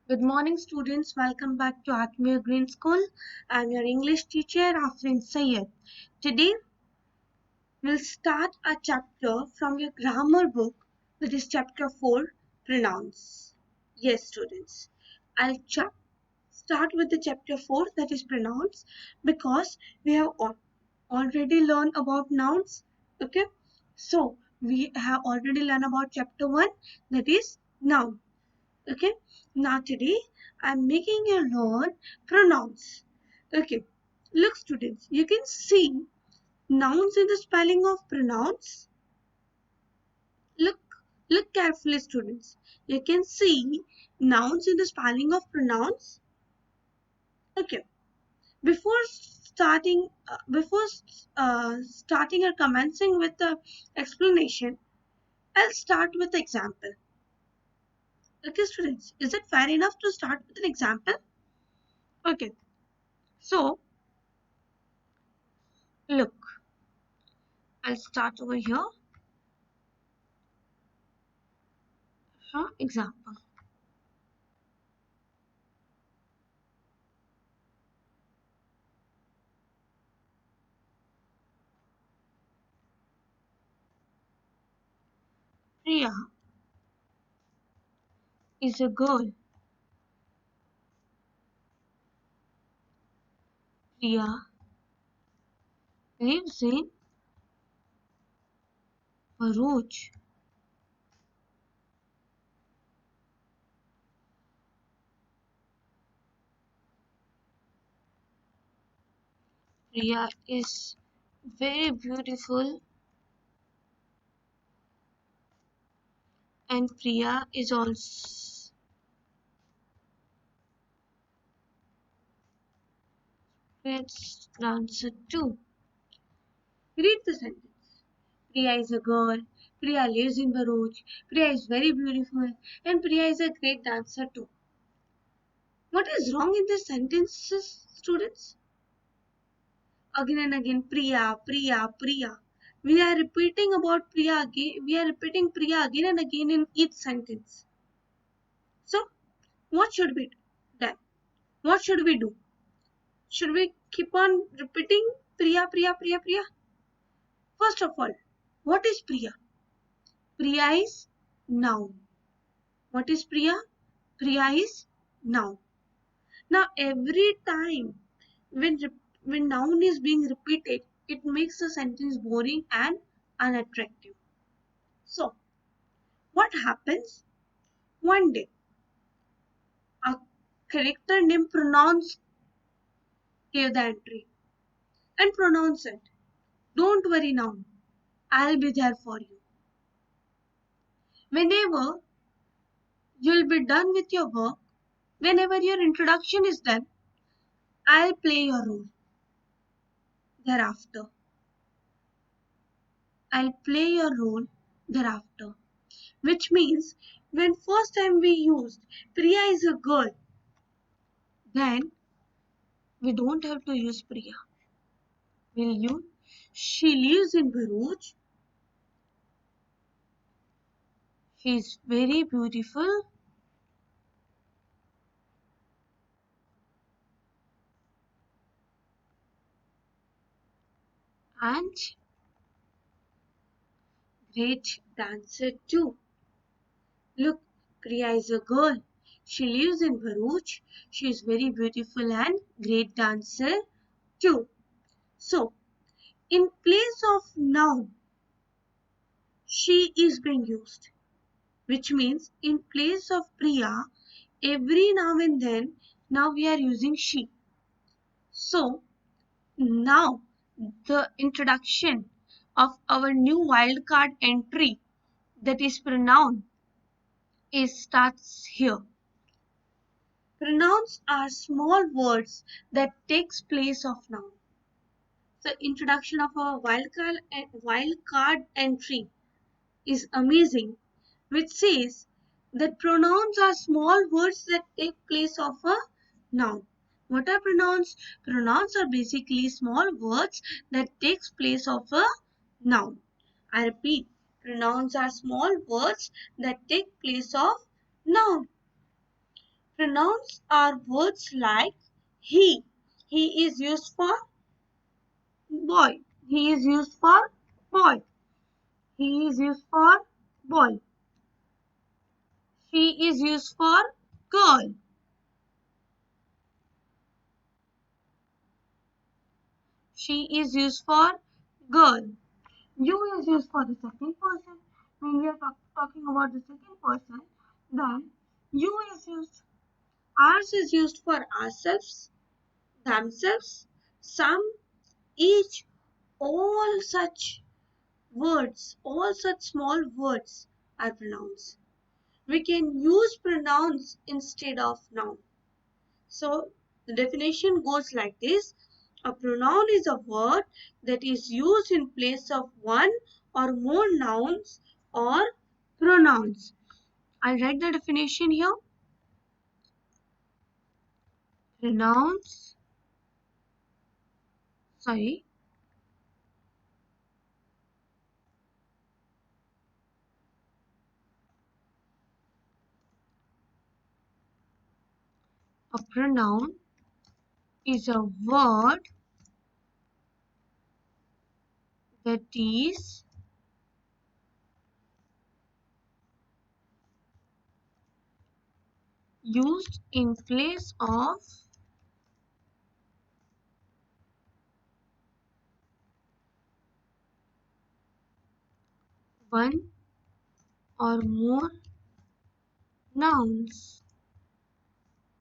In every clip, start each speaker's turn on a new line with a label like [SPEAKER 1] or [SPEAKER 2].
[SPEAKER 1] Good morning, students. Welcome back to Atmir Green School. I'm your English teacher, Afrin Sayed. Today, we'll start a chapter from your grammar book, that is chapter 4, Pronouns. Yes, students. I'll start with the chapter 4, that is Pronouns, because we have already learned about nouns. Okay? So, we have already learned about chapter 1, that is noun. Okay, now today I'm making you learn pronouns. Okay, look students, you can see nouns in the spelling of pronouns. Look, look carefully students. You can see nouns in the spelling of pronouns. Okay, before starting or commencing with the explanation, I'll start with the example. Okay students, is it fair enough to start with an example? Okay, so look, I'll start over here. Example. Priya is a girl. Priya lives in Bharuch. Priya is very beautiful, and Priya is also its dancer too. Read the sentence. Priya is a girl. Priya lives in Bharuch. Priya is very beautiful, and Priya is a great dancer too. What is wrong in the sentences, students? Again and again, Priya, Priya, Priya. We are repeating about Priya again. We are repeating Priya again and again in each sentence. So, what should be done? What should we do? Should we keep on repeating Priya, Priya, Priya, Priya? First of all, what is Priya? Priya is noun. What is Priya? Priya is noun. Now, every time when noun is being repeated, it makes the sentence boring and unattractive. So, what happens? One day, a character named Pronouns gave the entry and Pronouns said, "Don't worry now, I'll be there for you. Whenever you'll be done with your work, whenever your introduction is done, I'll play your role. Thereafter, I'll play your role thereafter." Which means when first time we used Priya is a girl, then we don't have to use Priya. We'll use she lives in Bharuch. She's very beautiful and great dancer too. Look, Priya is a girl. She lives in Bharuch. She is very beautiful and great dancer too. So, in place of noun, she is being used, which means in place of Priya, every now and then, now we are using she. So, now the introduction of our new wildcard entry, that is pronoun, starts here. Pronouns are small words that takes place of noun. The introduction of a wildcard entry is amazing, which says that pronouns are small words that take place of a noun. What are pronouns? Pronouns are basically small words that takes place of a noun. I repeat, pronouns are small words that take place of noun. Pronouns are words like he. He is used for boy. He is used for boy. He is used for boy. She is used for girl. She is used for girl. You is used for the second person. When we are talking about the second person, then you is used. Ours is used for ourselves, themselves, some, each, all such words, all such small words are pronouns. We can use pronouns instead of noun. So the definition goes like this. A pronoun is a word that is used in place of one or more nouns or pronouns. I read the definition here. Pronouns, sorry, a pronoun is a word that is used in place of one or more nouns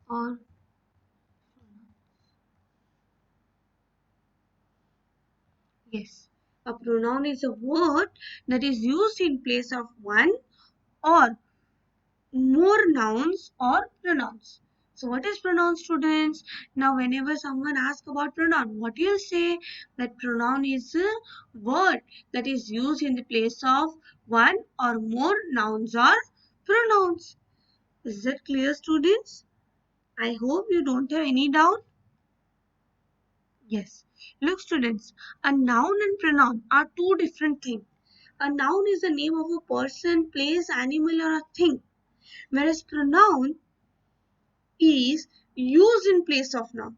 [SPEAKER 1] or yes. A pronoun is a word that is used in place of one or more nouns or pronouns. So what is pronoun, students? Now whenever someone asks about pronoun, what you'll say? That pronoun is a word that is used in the place of one or more nouns or pronouns. Is that clear, students? I hope you don't have any doubt. Yes. Look, students, a noun and pronoun are two different things. A noun is the name of a person, place, animal, or a thing, whereas pronoun is used in place of noun.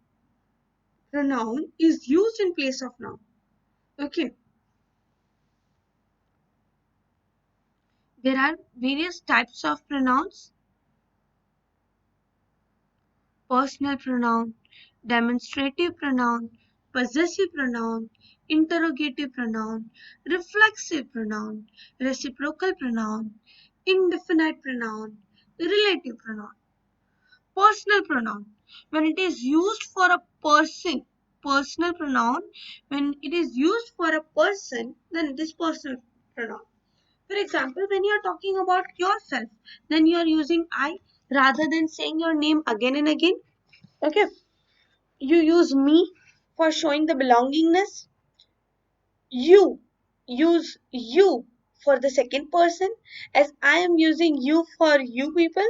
[SPEAKER 1] Pronoun is used in place of noun. Okay. There are various types of pronouns. Personal pronoun, demonstrative pronoun, possessive pronoun, interrogative pronoun, reflexive pronoun, reciprocal pronoun, indefinite pronoun, relative pronoun. Personal pronoun, when it is used for a person, personal pronoun, when it is used for a person, then it is personal pronoun. For example, when you are talking about yourself, then you are using I rather than saying your name again and again. Okay, you use me for showing the belongingness. You use you for the second person, as I am using you for you people.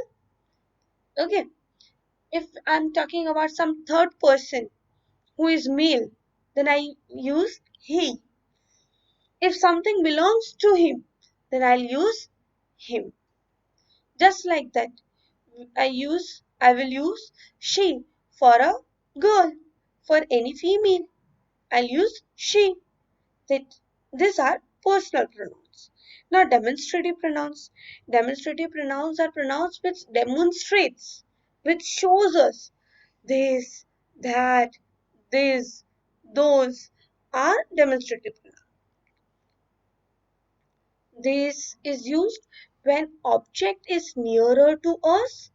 [SPEAKER 1] Okay, if I'm talking about some third person who is male, then I use he. If something belongs to him, then I'll use him. Just like that, I will use she for a girl. For any female, I'll use she. That these are personal pronouns. Now demonstrative pronouns. Demonstrative pronouns are pronouns which demonstrates, which shows us this, that, this, those are demonstrative pronouns. This is used when object is nearer to us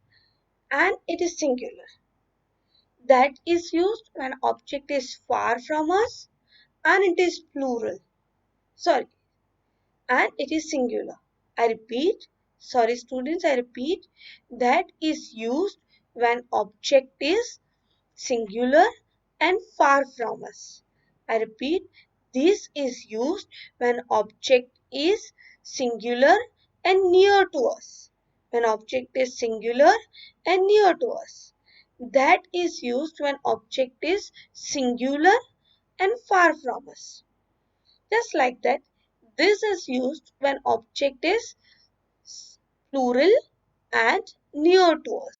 [SPEAKER 1] and it is singular. That is used when object is far from us and it is plural. Sorry, and it is singular. I repeat, sorry students, I repeat, that is used when object is singular and far from us. I repeat, this is used when object is singular and near to us. When object is singular and near to us. That is used when object is singular and far from us. Just like that, this is used when object is plural and near to us.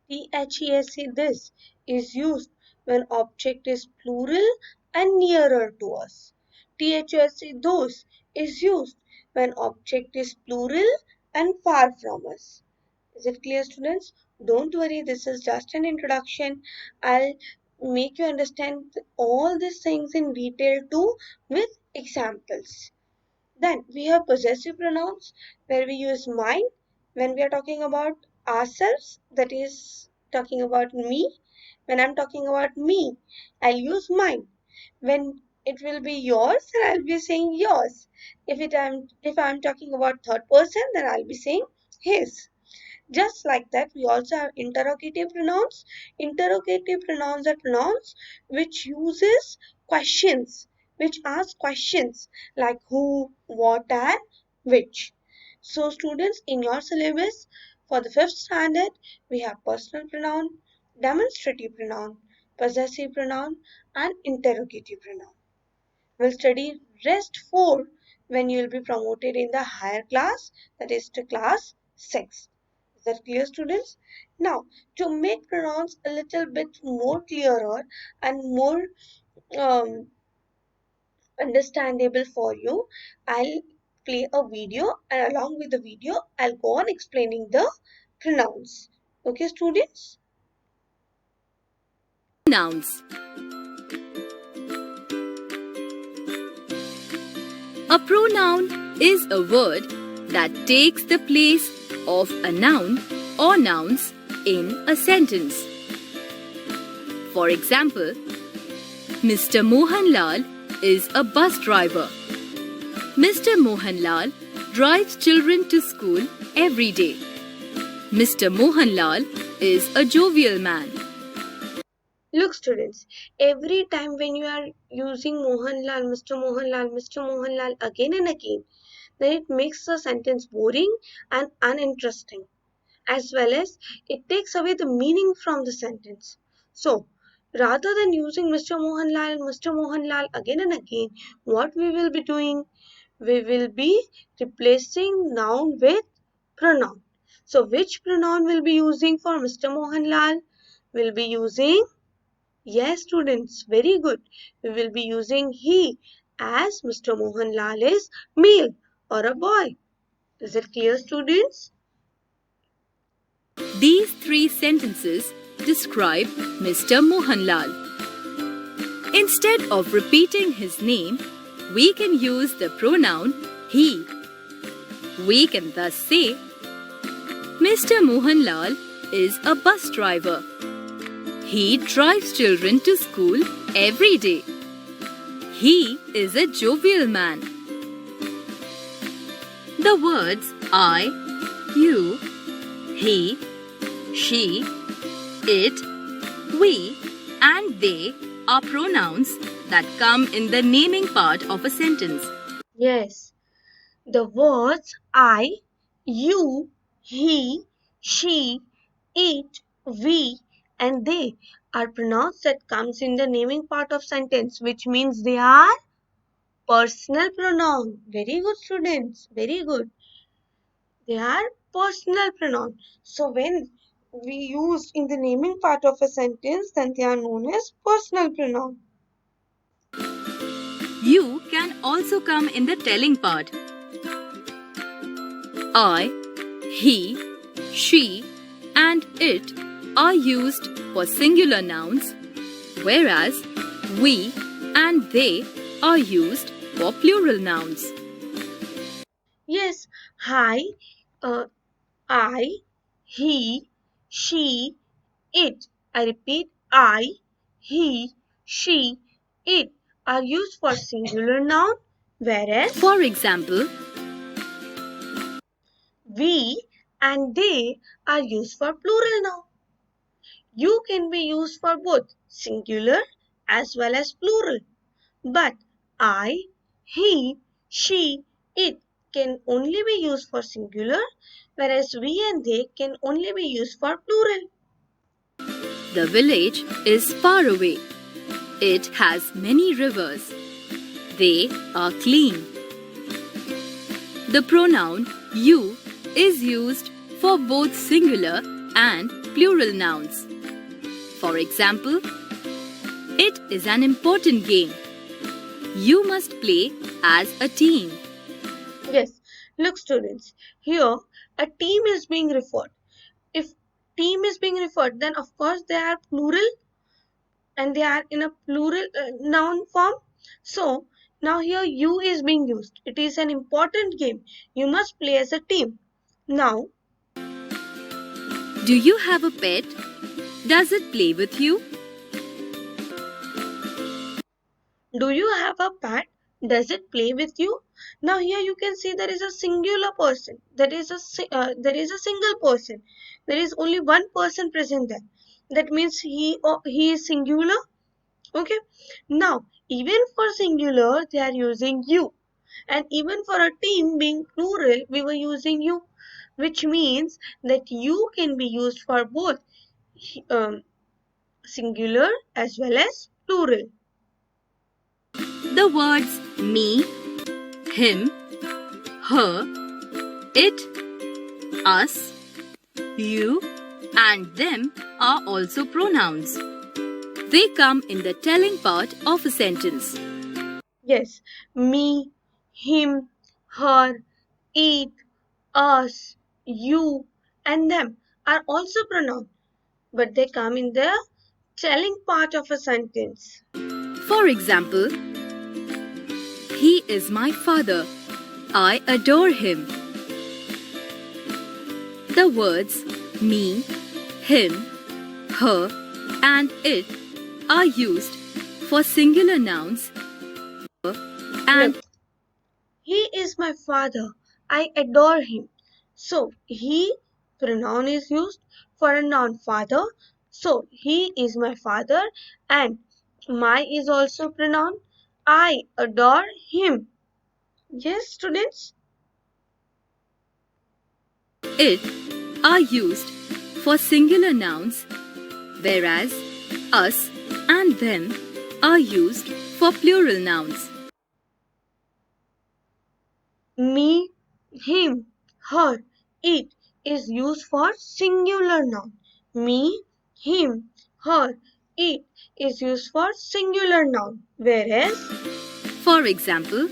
[SPEAKER 1] THESC this is used when object is plural and nearer to us. THESC those is used when object is plural and far from us. Is it clear, students? Don't worry, this is just an introduction. I'll make you understand all these things in detail too with examples. Then we have possessive pronouns where we use mine when we are talking about ourselves, that is talking about me. When I'm talking about me, I'll use mine. When it will be yours, then I'll be saying yours. If I'm talking about third person, then I'll be saying his. Just like that, we also have interrogative pronouns. Interrogative pronouns are pronouns which uses questions, which ask questions like who, what, and which. So students, in your syllabus for the 5th standard, we have personal pronoun, demonstrative pronoun, possessive pronoun, and interrogative pronoun. We'll study rest 4 when you will be promoted in the higher class, that is to class 6. Is that clear, students? Now, to make pronouns a little bit more clearer and more um, understandable for you, I'll play a video, and along with the video, I'll go on explaining the pronouns. Okay, students?
[SPEAKER 2] Nouns. A pronoun is a word that takes the place of a noun or nouns in a sentence. For example, Mr. Mohanlal is a bus driver. Mr. Mohanlal drives children to school every day. Mr. Mohanlal is a jovial man.
[SPEAKER 1] Look, students, every time when you are using Mohanlal, Mr. Mohanlal again and again, then it makes the sentence boring and uninteresting, as well as it takes away the meaning from the sentence. So, rather than using Mr. Mohanlal again and again, what we will be doing? We will be replacing noun with pronoun. So, which pronoun will be using for Mr. Mohanlal? We'll be using, yes, students, very good. We will be using he, as Mr. Mohanlal is male or a boy. Is it clear, students?
[SPEAKER 2] These 3 sentences describe Mr. Mohanlal. Instead of repeating his name, we can use the pronoun he. We can thus say, Mr. Mohanlal is a bus driver. He drives children to school every day. He is a jovial man. The words I, you, he, she, it, we, and they are pronouns that come in the naming part of a sentence.
[SPEAKER 1] Yes, the words I, you, he, she, it, we, and they are pronouns that comes in the naming part of sentence, which means they are personal pronoun. Very good, students. Very good. They are personal pronoun. So when we use in the naming part of a sentence, then they are known as personal pronoun.
[SPEAKER 2] You can also come in the telling part. I, he, she, and it are used for singular nouns, whereas we and they are used for plural nouns.
[SPEAKER 1] Yes, I, he, she, it. I repeat, I, he, she, it are used for singular noun, whereas
[SPEAKER 2] For example,
[SPEAKER 1] we and they are used for plural noun. You can be used for both singular as well as plural. But I, he, she, it can only be used for singular, whereas we and they can only be used for plural.
[SPEAKER 2] the village is far away. It has many rivers. They are clean. The pronoun you is used for both singular and plural nouns. For example, it is an important game. You must play as a team.
[SPEAKER 1] Yes, look students, here a team is being referred. If team is being referred, then of course they are plural and they are in a plural noun form. So now here you is being used. It is an important game. You must play as a team. Now,
[SPEAKER 2] Do you have a pet? Does it play with you?
[SPEAKER 1] do you have a pet? Does it play with you? Now here you can see there is a singular person. There is a single person. There is only one person present there. That means he is singular. Okay. Now even for singular they are using you, and even for a team being plural we were using you, which means that you can be used for both um, singular as well as plural.
[SPEAKER 2] The words me, him, her, it, us, you, and them are also pronouns. They come in the telling part of a sentence.
[SPEAKER 1] Yes, me, him, her, it, us, you, and them are also pronouns, but they come in the telling part of a sentence.
[SPEAKER 2] For example, he is my father. I adore him. The words me, him, her, and it are used for singular nouns and
[SPEAKER 1] Look, he is my father. I adore him. So, he pronoun is used for a noun father. So, he is my father, and my is also pronoun. I adore him. Yes, students?
[SPEAKER 2] it are used for singular nouns, whereas us and them are used for plural nouns.
[SPEAKER 1] Me, him, her, it is used for singular noun. Me, him, her, it is used for singular noun. Whereas
[SPEAKER 2] For example,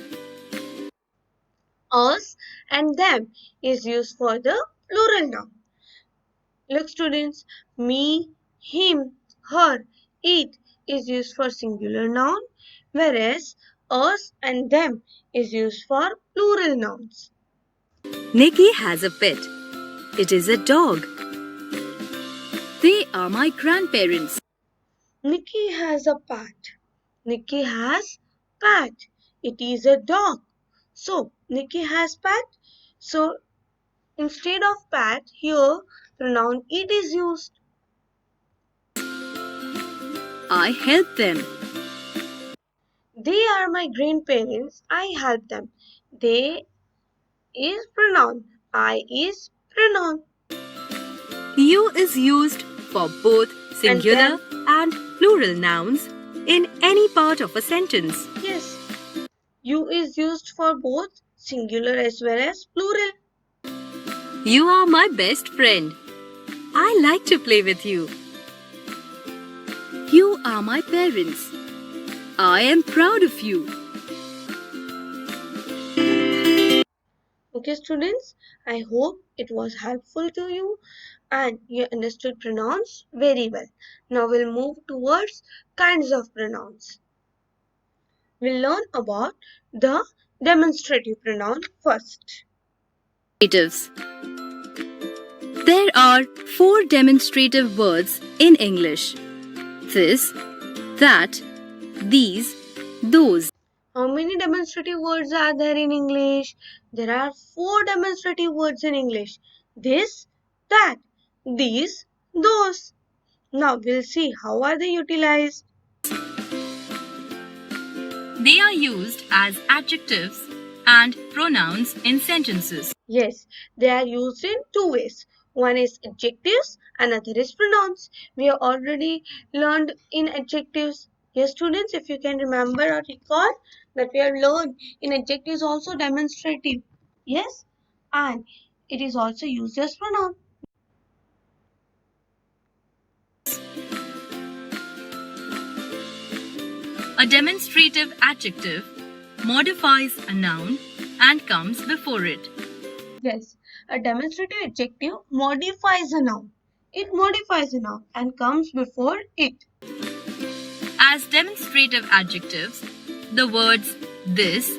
[SPEAKER 1] us and them is used for the plural noun. Look students, me, him, her, it is used for singular noun, whereas us and them is used for plural nouns.
[SPEAKER 2] Nikki has a pet. It is a dog. They are my grandparents.
[SPEAKER 1] Nikki has a pet. Nikki has pet. It is a dog. So Nikki has pet. So instead of pet here pronoun it is used.
[SPEAKER 2] I help them.
[SPEAKER 1] They are my grandparents. I help them. They is pronoun. I is pronoun.
[SPEAKER 2] You is used for both
[SPEAKER 1] And
[SPEAKER 2] singular
[SPEAKER 1] them,
[SPEAKER 2] and plural nouns in any part of a sentence.
[SPEAKER 1] yes. You is used for both singular as well as plural.
[SPEAKER 2] You are my best friend. I like to play with you. You are my parents. I am proud of you.
[SPEAKER 1] Okay, students, I hope it was helpful to you and you understood pronouns very well. Now we'll move towards kinds of pronouns. We'll learn about the demonstrative pronoun first.
[SPEAKER 2] Demonstratives. There are 4 demonstrative words in English. This, that, these, those.
[SPEAKER 1] How many demonstrative words are there in English? There are 4 demonstrative words in English. This, that, these, those. Now we'll see how are they utilized.
[SPEAKER 2] They are used as adjectives and pronouns in sentences.
[SPEAKER 1] Yes, they are used in two ways. One is adjectives, another is pronouns. We have already learned in adjectives. Yes, students, if you can remember or recall that we have learned in adjectives also demonstrative. Yes, and it is also used as pronoun.
[SPEAKER 2] demonstrative adjective modifies a noun and comes before it.
[SPEAKER 1] Yes, a demonstrative adjective modifies a noun. It modifies a noun and comes before it.
[SPEAKER 2] As demonstrative adjectives, the words this,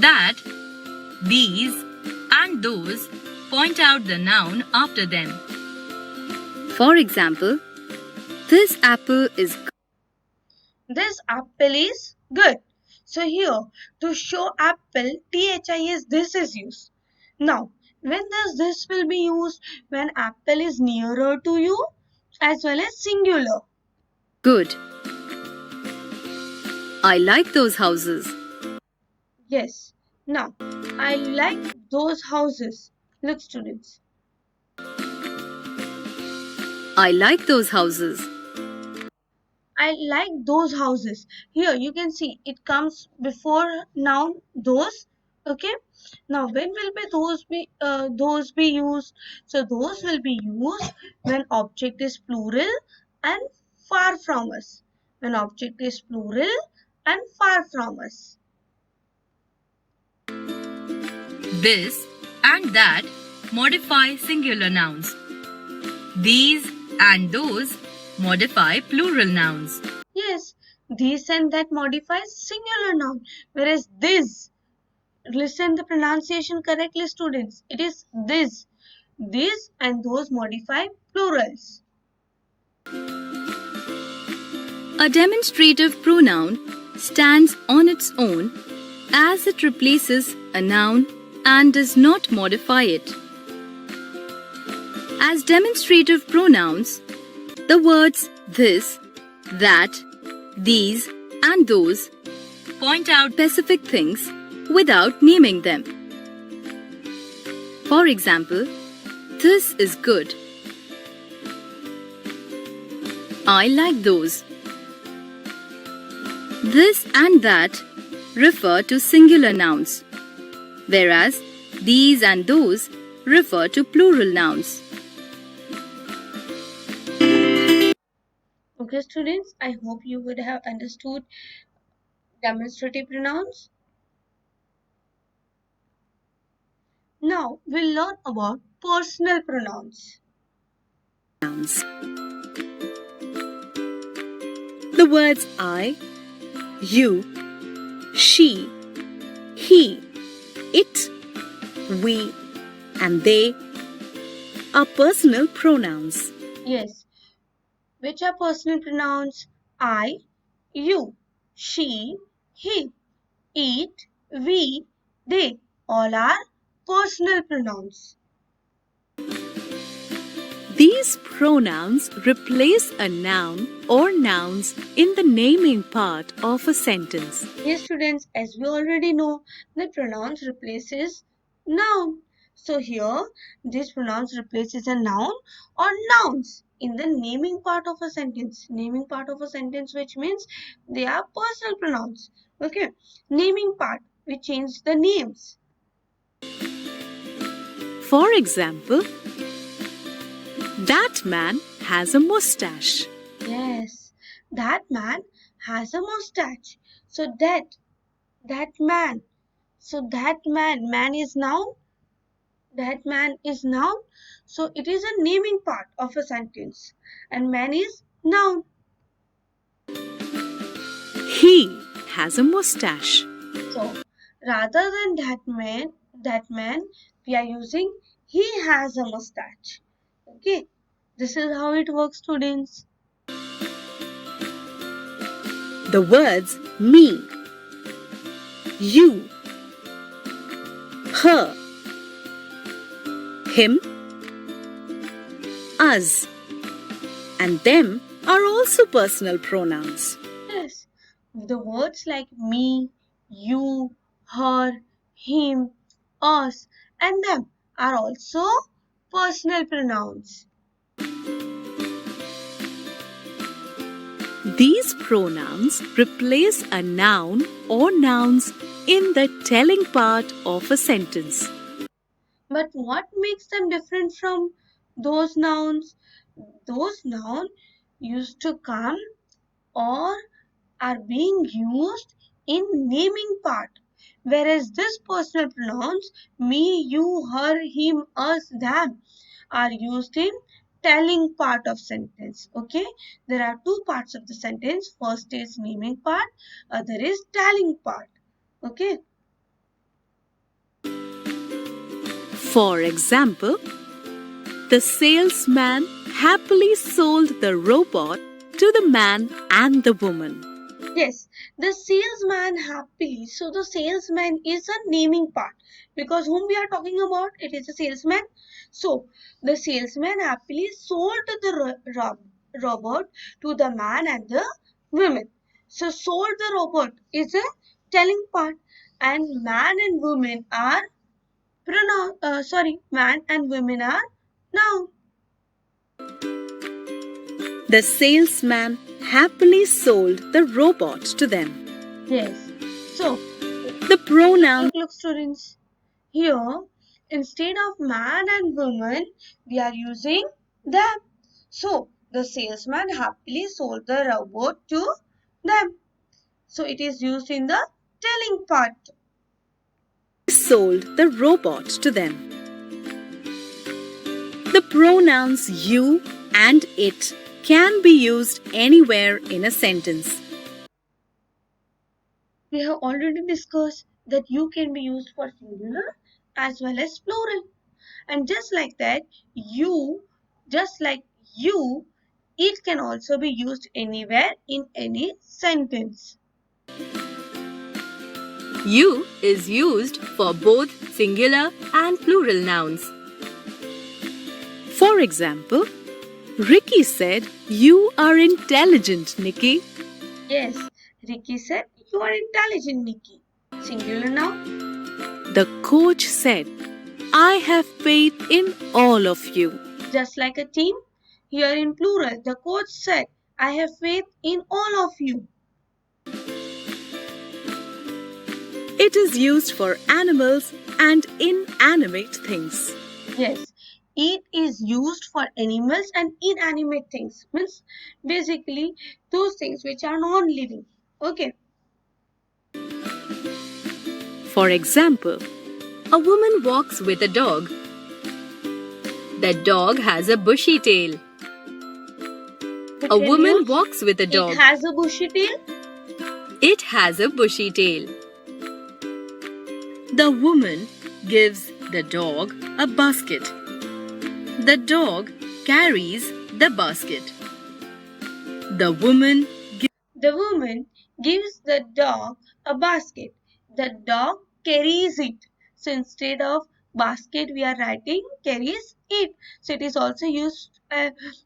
[SPEAKER 2] that, these, and those point out the noun after them. For example, this apple is good.
[SPEAKER 1] This apple is good. So here, to show apple, THIS this is used. Now, when does this will be used? When apple is nearer to you as well as singular.
[SPEAKER 2] Good. I like those houses.
[SPEAKER 1] Yes. Now, I like those houses. Look, students.
[SPEAKER 2] I like those houses.
[SPEAKER 1] I like those houses. Here you can see it comes before noun those. Okay. Now when will be those be used? So those will be used when object is plural and far from us. When object is plural and far from us.
[SPEAKER 2] This and that modify singular nouns. These and those modify plural nouns.
[SPEAKER 1] Yes, this and that modifies singular noun, whereas this, listen the pronunciation correctly, students. It is this. This and those modify plurals.
[SPEAKER 2] A demonstrative pronoun stands on its own as it replaces a noun and does not modify it. As demonstrative pronouns, the words this, that, these, and those point out specific things without naming them. For example, this is good. I like those. This and that refer to singular nouns, whereas these and those refer to plural nouns.
[SPEAKER 1] Okay, students, I hope you would have understood demonstrative pronouns. Now we'll learn about personal pronouns.
[SPEAKER 3] The words I, you, she, he, it, we, and they are personal pronouns.
[SPEAKER 1] Yes, which are personal pronouns? I, you, she, he, it, we, they. All are personal pronouns.
[SPEAKER 3] These pronouns replace a noun or nouns in the naming part of a sentence.
[SPEAKER 1] Yes, students, as we already know, the pronouns replaces noun. So here, this pronouns replaces a noun or nouns in the naming part of a sentence. Naming part of a sentence, which means they are personal pronouns. Okay, naming part, we change the names.
[SPEAKER 3] For example, that man has a mustache.
[SPEAKER 1] Yes, that man has a mustache. So that man. So that man is noun. That man is noun. So it is a naming part of a sentence. And man is noun.
[SPEAKER 3] He has a mustache.
[SPEAKER 1] So rather than that man, we are using he has a mustache. Okay. This is how it works, students.
[SPEAKER 3] The words me, you, her, him, us, and them are also personal pronouns.
[SPEAKER 1] Yes. The words like me, you, her, him, us, and them are also personal pronouns.
[SPEAKER 3] These pronouns replace a noun or nouns in the telling part of a sentence.
[SPEAKER 1] But what makes them different from those nouns? Those nouns used to come or are being used in naming part, whereas this personal pronouns me, you, her, him, us, them are used in telling part of sentence. Okay, there are two parts of the sentence. First is naming part, other is telling part. Okay.
[SPEAKER 3] For example, the salesman happily sold the robot to the man and the woman.
[SPEAKER 1] Yes, the salesman happily. So the salesman is a naming part because whom we are talking about, it is a salesman. So the salesman happily sold the robot to the man and the woman. So sold the robot is a telling part, and man and woman are man and women are noun.
[SPEAKER 3] The salesman happily sold the robot to them.
[SPEAKER 1] Yes. So
[SPEAKER 3] The pronoun
[SPEAKER 1] look students. Here, instead of man and woman, we are using them. So, the salesman happily sold the robot to them. So, it is used in the telling part.
[SPEAKER 3] sold the robot to them. The pronouns you and it can be used anywhere in a sentence.
[SPEAKER 1] We have already discussed that you can be used for singular as well as plural. And just like that, just like you, it can also be used anywhere in any sentence.
[SPEAKER 2] You is used for both singular and plural nouns.
[SPEAKER 3] For example, Ricky said, "You are intelligent, Nikki."
[SPEAKER 1] Yes, Ricky said, you are intelligent, Nikki. Singular noun.
[SPEAKER 3] The coach said, "I have faith in all of you."
[SPEAKER 1] Just like a team, here in plural, the coach said, I have faith in all of you.
[SPEAKER 3] It is used for animals and inanimate things.
[SPEAKER 1] Yes, it is used for animals and inanimate things. Means basically those things which are non-living. Okay.
[SPEAKER 3] For example,
[SPEAKER 2] A woman walks with a dog. That dog has a bushy tail. A
[SPEAKER 1] Can
[SPEAKER 2] woman
[SPEAKER 1] use
[SPEAKER 2] walks with a
[SPEAKER 1] it
[SPEAKER 2] dog.
[SPEAKER 1] has a bushy tail.
[SPEAKER 2] It has a bushy tail.
[SPEAKER 3] the woman gives the dog a basket. The dog carries the basket. The woman
[SPEAKER 1] The woman gives the dog a basket. The dog carries it. So instead of basket, we are writing carries it. So it is also used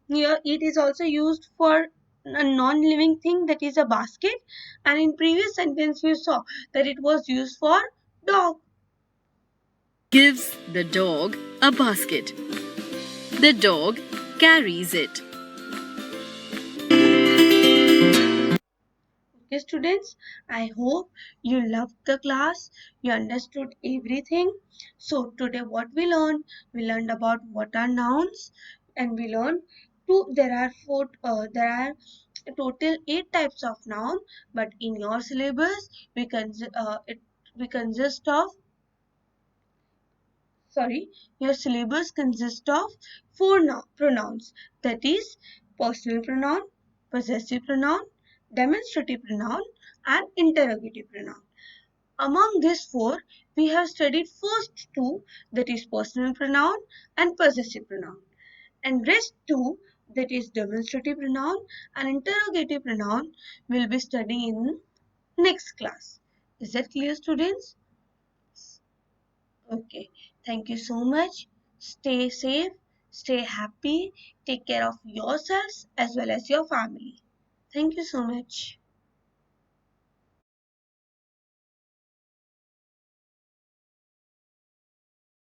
[SPEAKER 1] here. It is also used for a non-living thing, that is a basket. And in previous sentence, we saw that it was used for dog.
[SPEAKER 3] gives the dog a basket. The dog carries it.
[SPEAKER 1] Okay, students, I hope you loved the class. You understood everything. So today what we learned? We learned about what are nouns, and we learned there are total 8 types of noun, but in your syllabus we consist of sorry, your syllabus consists of four pronouns, that is personal pronoun, possessive pronoun, demonstrative pronoun, and interrogative pronoun. Among these four, we have studied first two, that is personal pronoun and possessive pronoun, and rest two, that is demonstrative pronoun and interrogative pronoun, will be studying in next class. Is that clear, students? Okay, thank you so much. Stay safe, stay happy, take care of yourselves as well as your family. Thank you so much.